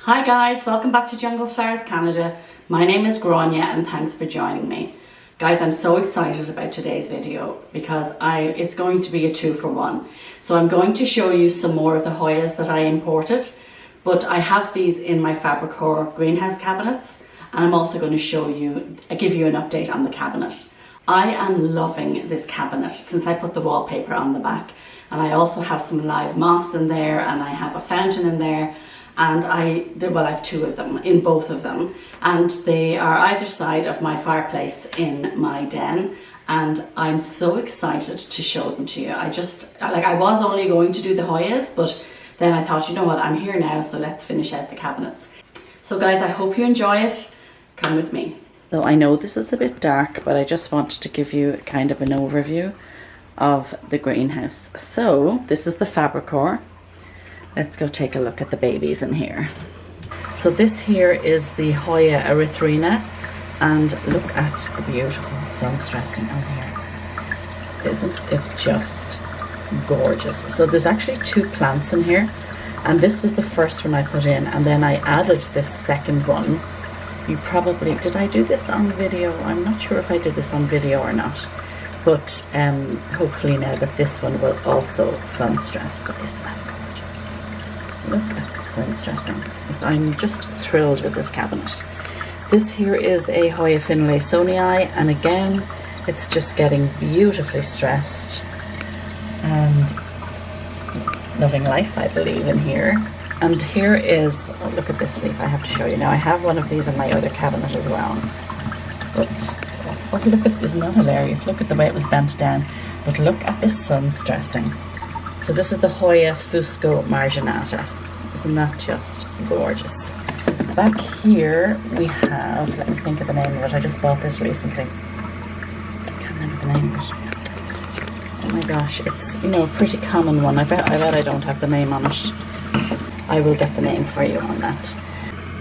Hi guys, welcome back to Jungle Flowers Canada. My name is Grania and thanks for joining me. Guys, I'm so excited about today's video because it's going to be a 2-for-1. So I'm going to show you some more of the Hoyas that I imported, but I have these in my Fabrikor Greenhouse Cabinets, and I'm also going to give you an update on the cabinet. I am loving this cabinet since I put the wallpaper on the back, and I also have some live moss in there, and I have a fountain in there. And I have two of them, in both of them, and they are either side of my fireplace in my den, and I'm so excited to show them to you. I was only going to do the Hoyas, but then I thought, you know what, I'm here now, so let's finish out the cabinets. So guys, I hope you enjoy it. Come with me. So I know this is a bit dark, but I just wanted to give you kind of an overview of the greenhouse. So this is the Fabrikor. Let's go take a look at the babies in here. So this here is the Hoya Reticulata, and look at the beautiful sun stressing on here. Isn't it just gorgeous? So there's actually 2 plants in here, and this was the first one I put in, and then I added this second one. Did I do this on video? I'm not sure if I did this on video or not, but hopefully now that this one will also sun stress. But isn't that gorgeous? Look at the sun stressing. I'm just thrilled with this cabinet. This here is a Hoya Vitilinoides, and again, it's just getting beautifully stressed and loving life, I believe, in here. And here is, oh, look at this leaf. I have to show you now. I have one of these in my other cabinet as well. But oh, look at, isn't that hilarious? Look at the way it was bent down. But look at the sun stressing. So this is the Hoya Fusco Marginata. Isn't that just gorgeous? Back here we have, let me think of the name of it. I just bought this recently. I can't remember the name of it. Oh my gosh, it's, you know, a pretty common one. I bet I don't have the name on it. I will get the name for you on that.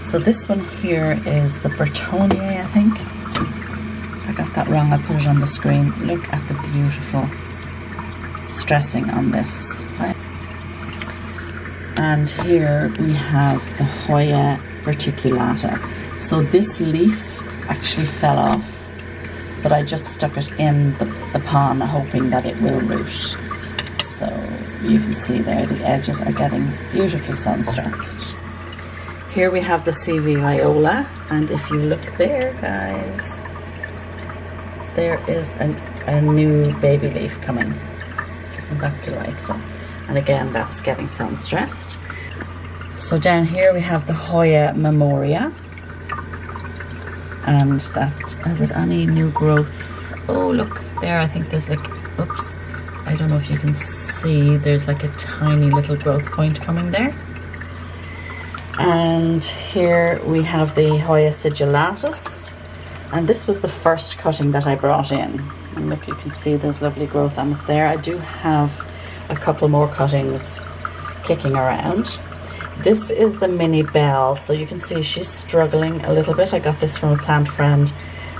So this one here is the Bertonier, I think. If I got that wrong, I put it on the screen. Look at the beautiful stressing on this. Right? And here we have the Hoya Reticulata. So this leaf actually fell off, but I just stuck it in the pond hoping that it will root. So you can see there the edges are getting beautifully sun stressed. Here we have the CV Viola, and if you look there, guys, there is a new baby leaf coming. Isn't that delightful? And again, that's getting sun stressed. So down here we have the Hoya Memoria, and that, is it any new growth? Oh look there, I think there's like, oops, I don't know if you can see, there's like a tiny little growth point coming there. And here we have the Hoyacidulatus, and this was the first cutting that I brought in. And look, you can see there's lovely growth on it there. I do have a couple more cuttings kicking around. This is the Mini Belle, so you can see she's struggling a little bit. I got this from a plant friend,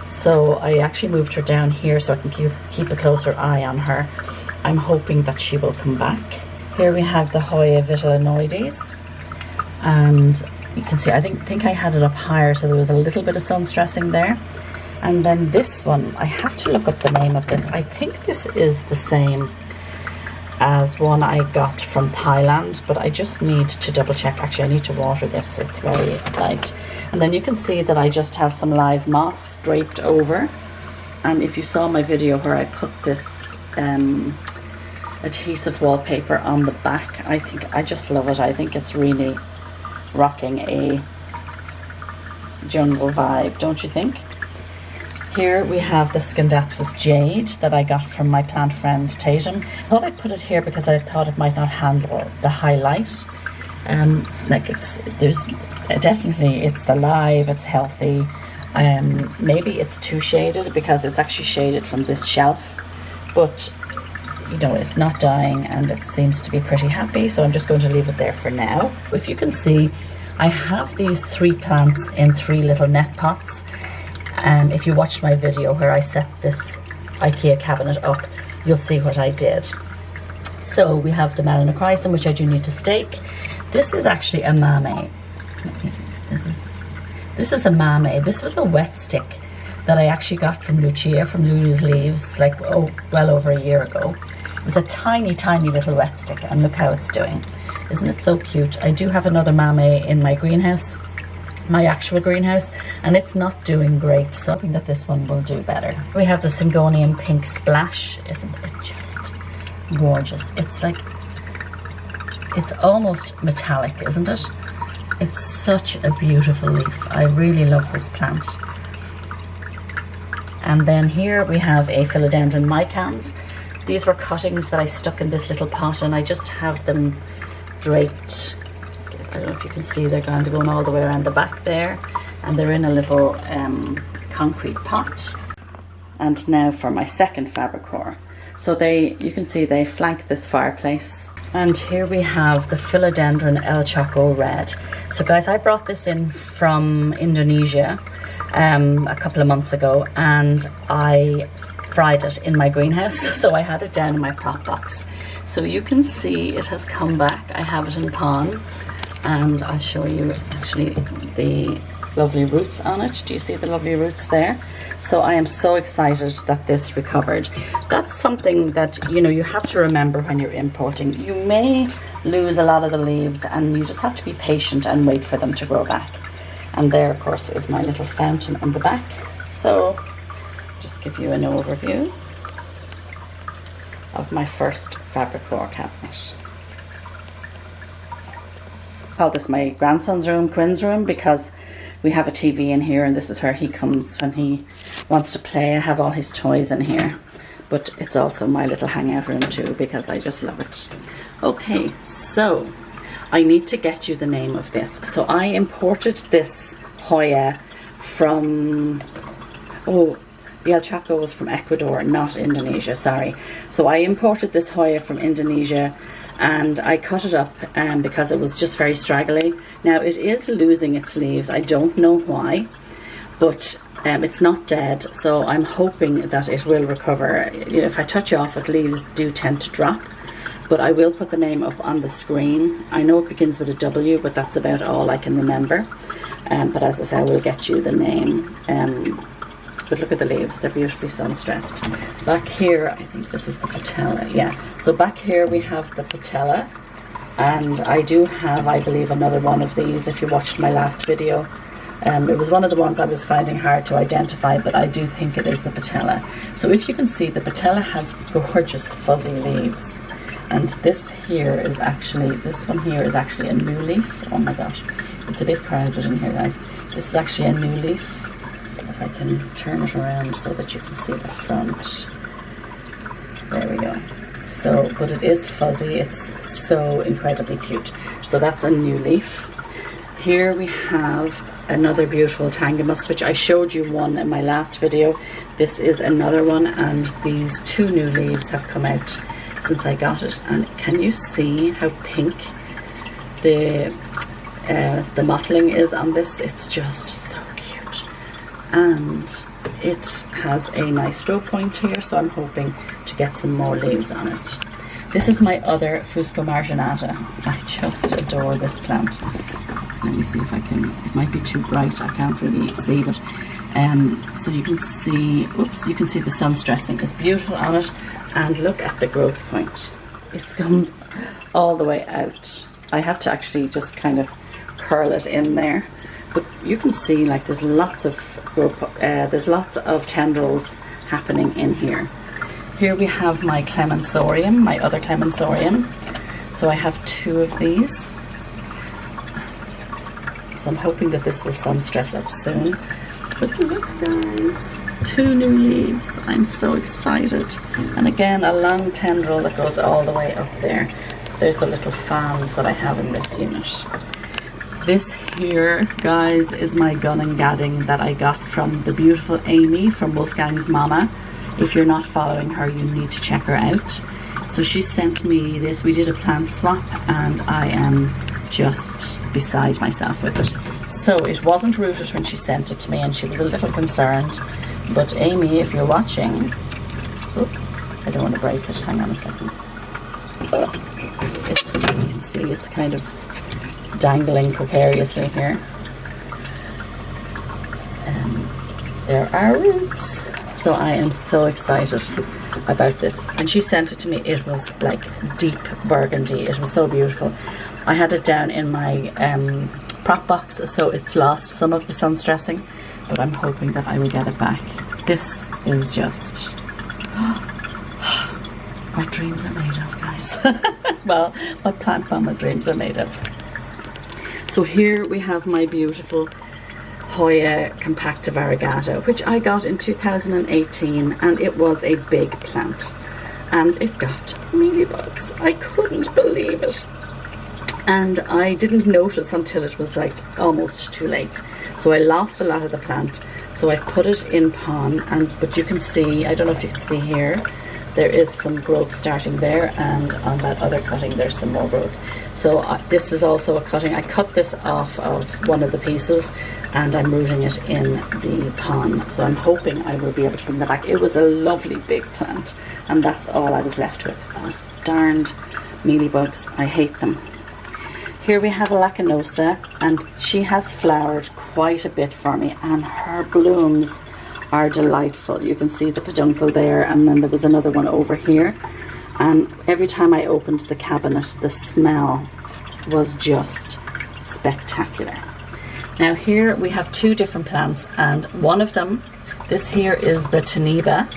so I actually moved her down here so I can keep a closer eye on her. I'm hoping that she will come back. Here we have the Hoya Vitilinoides, and you can see I think I had it up higher, so there was a little bit of sun stressing there. And then this one, I have to look up the name of this. I think this is the same as one I got from Thailand, but I just need to double check. Actually, I need to water this. It's very light. And then you can see that I just have some live moss draped over. And if you saw my video where I put this adhesive wallpaper on the back, I just love it. I think it's really rocking a jungle vibe, don't you think? Here we have the Scindaxus Jade that I got from my plant friend Tatum. I thought I'd put it here because I thought it might not handle the highlight. Like it's alive, it's healthy. Maybe it's too shaded because it's actually shaded from this shelf, but you know, it's not dying and it seems to be pretty happy, so I'm just going to leave it there for now. If you can see, I have these 3 plants in 3 little net pots. And if you watched my video where I set this Ikea cabinet up, you'll see what I did. So we have the melanochrysum, which I do need to stake. This is actually a mame. Let me This is a mame. This was a wet stick that I actually got from Lucia, from Lulu's Leaves, like, oh, well over a year ago. It was a tiny, tiny little wet stick, and look how it's doing. Isn't it so cute? I do have another mame in my greenhouse, my actual greenhouse, and it's not doing great, so I'm hoping that this one will do better. We have the Syngonium Pink Splash. Isn't it just gorgeous? It's like, it's almost metallic, isn't it? It's such a beautiful leaf. I really love this plant. And then here we have a Philodendron Micans. These were cuttings that I stuck in this little pot, and I just have them draped. I don't know if you can see, they're going all the way around the back there, and they're in a little concrete pot. And now for my second Fabrikor. So you can see they flank this fireplace. And here we have the Philodendron El Chaco Red. So guys, I brought this in from Indonesia a couple of months ago, and I fried it in my greenhouse. So I had it down in my prop box. So you can see it has come back. I have it in pon, and I'll show you actually the lovely roots on it. Do you see the lovely roots there? So I am so excited that this recovered. That's something that, you know, you have to remember when you're importing. You may lose a lot of the leaves, and you just have to be patient and wait for them to grow back. And there, of course, is my little fountain on the back. So just give you an overview of my first Fabrikor cabinet. I call this my grandson's room, Quinn's room, because we have a TV in here, and this is where he comes when he wants to play. I have all his toys in here, but it's also my little hangout room too, because I just love it. Okay, so I need to get you the name of this. So I imported this Hoya from, oh, the El Chaco was from Ecuador, not Indonesia, sorry. So I imported this Hoya from Indonesia, and I cut it up because it was just very straggly. Now it is losing its leaves. I don't know why, but it's not dead, so I'm hoping that it will recover. You know, if I touch off it, leaves do tend to drop, but I will put the name up on the screen. I know it begins with a W, but that's about all I can remember. But as I say, I will get you the name. But look at the leaves, they're beautifully sun-stressed. Back here, I think this is the Patella, yeah. So back here we have the Patella, and I do have, I believe, another one of these. If you watched my last video, it was one of the ones I was finding hard to identify, but I do think it is the Patella. So if you can see, the Patella has gorgeous fuzzy leaves, and this here is actually, this one here is actually a new leaf. Oh my gosh, it's a bit crowded in here, guys. This is actually a new leaf. I can turn it around so that you can see the front. There we go. So, but it is fuzzy. It's so incredibly cute. So that's a new leaf. Here we have another beautiful Tangamus, which I showed you one in my last video. This is another one, and these two new leaves have come out since I got it. And can you see how pink the mottling is on this? It's just so cute. And it has a nice grow point here, so I'm hoping to get some more leaves on it. This is my other Fusco Marginata. I just adore this plant. Let me see if I can, it might be too bright, I can't really see, but so you can see, oops, you can see the sun stressing is beautiful on it, and look at the growth point. It comes all the way out. I have to actually just kind of curl it in there. But you can see, like, there's lots of tendrils happening in here. Here we have my Clemensorium, my other Clemensorium. So I have two of these. So I'm hoping that this will sun stress up soon. But look, guys, two new leaves. I'm so excited. And again, a long tendril that goes all the way up there. There's the little fans that I have in this unit. This here, guys, is my gun and gadding that I got from the beautiful Amy from Wolfgang's Mama. If you're not following her, you need to check her out. So she sent me this. We did a plant swap, and I am just beside myself with it. So it wasn't rooted when she sent it to me, and she was a little concerned. But Amy, if you're watching, oh, I don't want to break it. Hang on a second. You can see it's kind of dangling precariously here. there are roots. So I am so excited about this. When she sent it to me, it was like deep burgundy. It was so beautiful. I had it down in my prop box, so it's lost some of the sun stressing, but I'm hoping that I will get it back. This is just what dreams are made of, guys. Well, what plant mama dreams are made of. So here we have my beautiful Hoya Compacta Varigata, which I got in 2018, and it was a big plant and it got mealybugs. I couldn't believe it, and I didn't notice until it was like almost too late. So I lost a lot of the plant, so I've put it in pon, but you can see, I don't know if you can see here, there is some growth starting there, and on that other cutting there's some more growth. So this is also a cutting. I cut this off of one of the pieces and I'm rooting it in the pon. So I'm hoping I will be able to bring that back. It was a lovely big plant, and that's all I was left with. Those darned mealybugs, I hate them. Here we have a Lachinosa, and she has flowered quite a bit for me, and her blooms are delightful. You can see the peduncle there, and then there was another one over here, and every time I opened the cabinet the smell was just spectacular. Now here we have two different plants, and one of them, this here is the Taniba,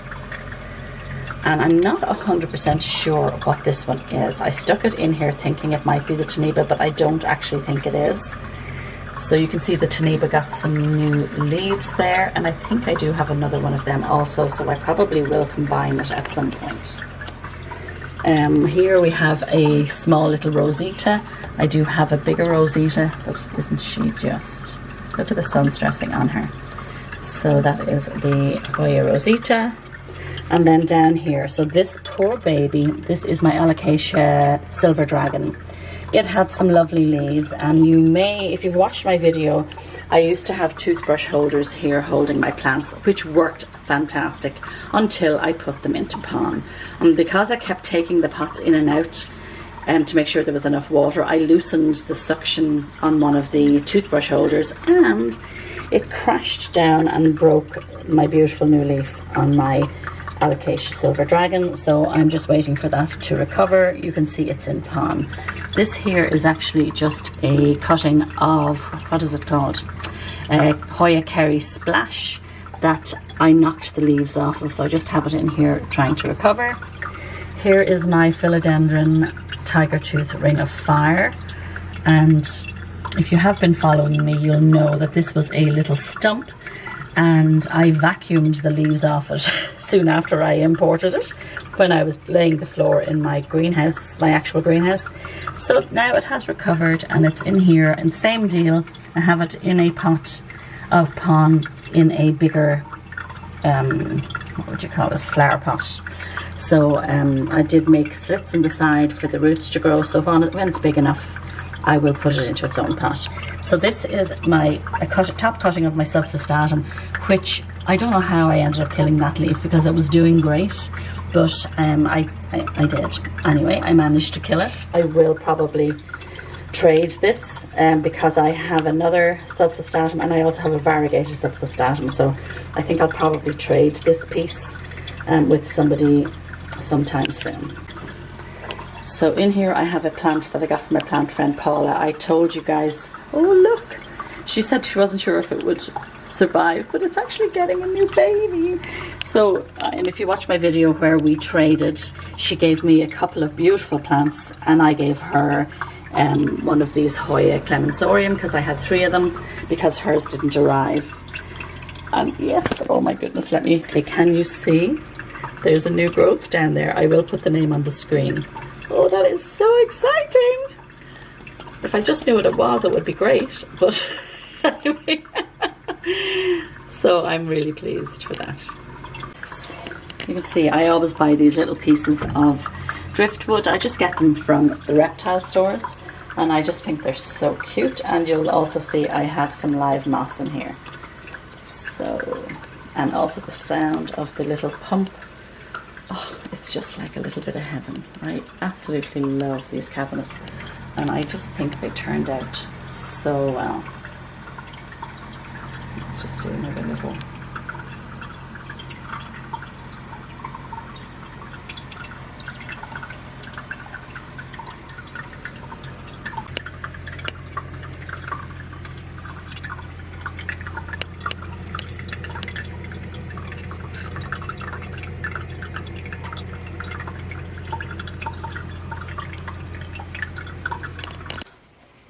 and I'm not 100% sure what this one is. I stuck it in here thinking it might be the Taniba, but I don't actually think it is. So you can see the Taniba got some new leaves there, and I think I do have another one of them also, so I probably will combine it at some point. Here we have a small little Rosita. I do have a bigger Rosita, but isn't she just, look at the sun stressing on her. So that is the Hoya Rosita. And then down here, so this poor baby, this is my Alocasia Silver Dragon. It had some lovely leaves, and you may, if you've watched my video, I used to have toothbrush holders here holding my plants, which worked fantastic until I put them into pon. And because I kept taking the pots in and out to make sure there was enough water, I loosened the suction on one of the toothbrush holders, and it crashed down and broke my beautiful new leaf on my Alocasia Silver Dragon. So I'm just waiting for that to recover. You can see it's in pon. This here is actually just a cutting of, what is it called? Hoya Kerry Splash that I knocked the leaves off of, so I just have it in here trying to recover. Here is my Philodendron Tiger Tooth Ring of Fire, and if you have been following me, you'll know that this was a little stump, and I vacuumed the leaves off it soon after I imported it when I was laying the floor in my greenhouse, my actual greenhouse. So now it has recovered and it's in here, and same deal, I have it in a pot of pon in a bigger, what would you call this, flower pot. So I did make slits in the side for the roots to grow, so when it's big enough I will put it into its own pot. So this is my top cutting of my Subfistatum, which I don't know how I ended up killing that leaf because it was doing great, but I did. Anyway, I managed to kill it. I will probably trade this because I have another Subfistatum and I also have a variegated Subfistatum, so I think I'll probably trade this piece with somebody sometime soon. So in here I have a plant that I got from my plant friend Paula. I told you guys, oh look, she said she wasn't sure if it would survive, but it's actually getting a new baby. So and if you watch my video where we traded, she gave me a couple of beautiful plants and I gave her one of these Hoya Clemensorium because I had 3 of them because hers didn't arrive. And yes, oh my goodness, can you see? There's a new growth down there. I will put the name on the screen. Oh, that is so exciting. If I just knew what it was, it would be great. But anyway, so I'm really pleased for that. You can see I always buy these little pieces of driftwood. I just get them from the reptile stores and I just think they're so cute. And you'll also see I have some live moss in here. So, and also the sound of the little pump. Oh, it's just like a little bit of heaven. I absolutely love these cabinets and I just think they turned out so well. Let's just do another little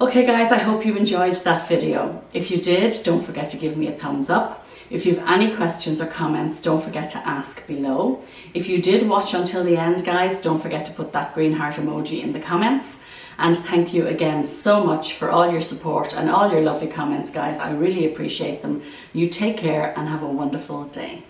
Okay guys, I hope you enjoyed that video. If you did, don't forget to give me a thumbs up. If you have any questions or comments, don't forget to ask below. If you did watch until the end, guys, don't forget to put that green heart emoji in the comments. And thank you again so much for all your support and all your lovely comments, guys. I really appreciate them. You take care and have a wonderful day.